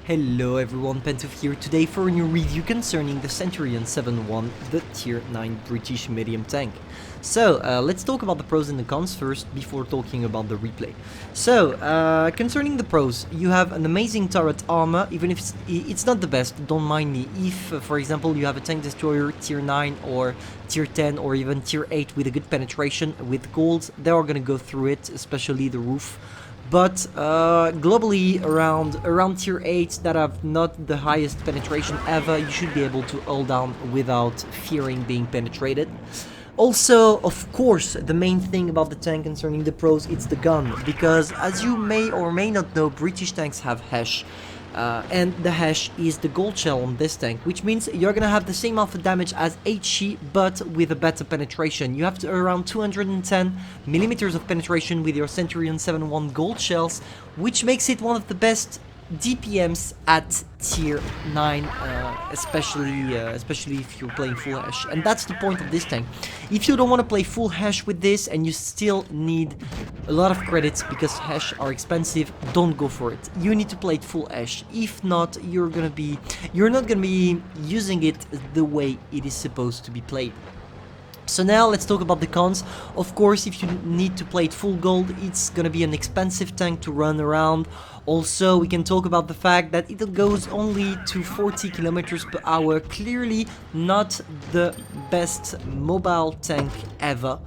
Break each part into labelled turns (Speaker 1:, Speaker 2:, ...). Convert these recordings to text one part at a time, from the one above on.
Speaker 1: Hello everyone, Pantoufleee here today for a new review concerning the Centurion 7.1, the Tier 9 British medium tank. So, let's talk about the pros and the cons first before talking about the replay. So, concerning the pros, you have an amazing turret armor, even if it's not the best, don't mind me. If, for example, you have a tank destroyer Tier 9 or Tier 10 or even Tier 8 with a good penetration with golds, they are gonna go through it, especially the roof. But globally, around tier 8 that have not the highest penetration ever, you should be able to hold down without fearing being penetrated. Also, of course, the main thing about the tank concerning the pros, it's the gun, because as you may or may not know, British tanks have HESH. And the HESH is the gold shell on this tank, which means you're gonna have the same alpha damage as HE, but with a better penetration. You have around 210 millimeters of penetration with your Centurion 7.1 gold shells, which makes it one of the best DPMs at tier 9, especially if you're playing full HESH. And that's the point of this tank. If you don't want to play full HESH with this and you still need a lot of credits because HESH are expensive, don't go for it. You need to play it full HESH. If not, you're not gonna be using it the way it is supposed to be played. So now let's talk about the cons. Of course, if you need to play it full gold, it's gonna be an expensive tank to run around. Also, we can talk about the fact that it goes only to 40 kilometers per hour. Clearly not the best mobile tank ever.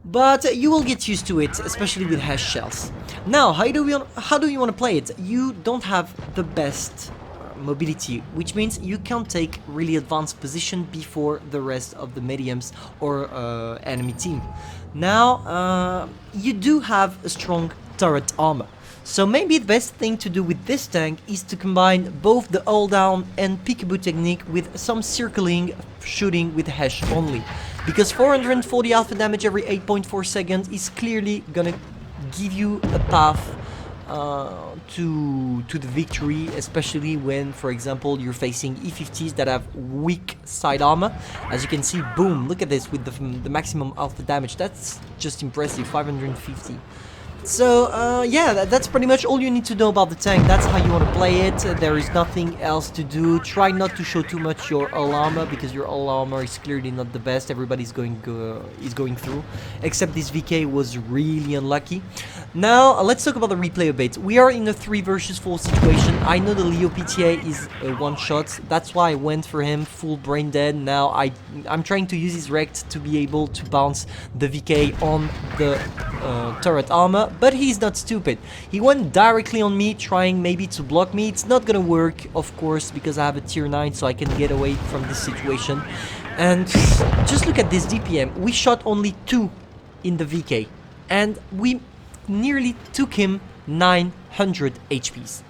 Speaker 1: But you will get used to it, especially with HESH shells. Now, how do you want to play it? You don't have the best mobility, which means you can't take really advanced position before the rest of the mediums or enemy team. Now, you do have a strong turret armor. So maybe the best thing to do with this tank is to combine both the hold down and peekaboo technique with some circling shooting with HESH only. Because 440 alpha damage every 8.4 seconds is clearly gonna give you a path to the victory, especially when, for example, you're facing E50s that have weak side armor. As you can see, boom, look at this with the maximum alpha damage. That's just impressive, 550. So, yeah, that's pretty much all you need to know about the tank. That's how you want to play it. There is nothing else to do. Try not to show too much your all armor, because your all armor is clearly not the best. Everybody's going through, except this VK was really unlucky. Now, let's talk about the replay a bit. We are in a 3 versus 4 situation. I know the Leo PTA is a one-shot. That's why I went for him full brain dead. Now, I'm trying to use his rect to be able to bounce the VK on the turret armor. But he's not stupid. He went directly on me, trying maybe to block me. It's not gonna work, of course, because I have a tier 9, so I can get away from this situation. And just look at this DPM. We shot only 2 in the VK, and we nearly took him 900 HPs.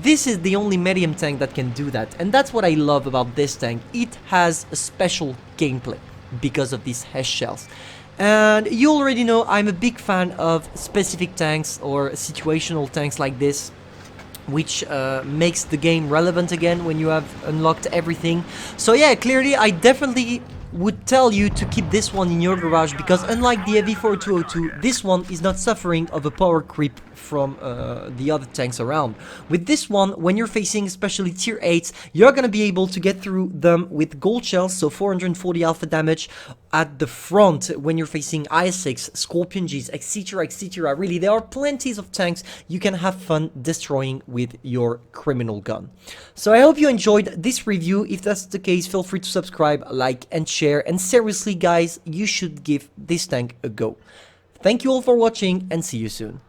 Speaker 1: This is the only medium tank that can do that, and that's what I love about this tank. It has a special gameplay because of these HESH shells. And you already know I'm a big fan of specific tanks or situational tanks like this, which makes the game relevant again when you have unlocked everything. So yeah, clearly I definitely would tell you to keep this one in your garage, because unlike the Heavy 4202, this one is not suffering of a power creep from the other tanks around. With this one, when you're facing especially tier 8s, you're gonna be able to get through them with gold shells, so 440 alpha damage at the front when you're facing IS-6, Scorpion Gs, etc, etc. Really, there are plenties of tanks you can have fun destroying with your criminal gun. So I hope you enjoyed this review. If that's the case, feel free to subscribe, like, and share. And seriously, guys, you should give this tank a go. Thank you all for watching, and see you soon.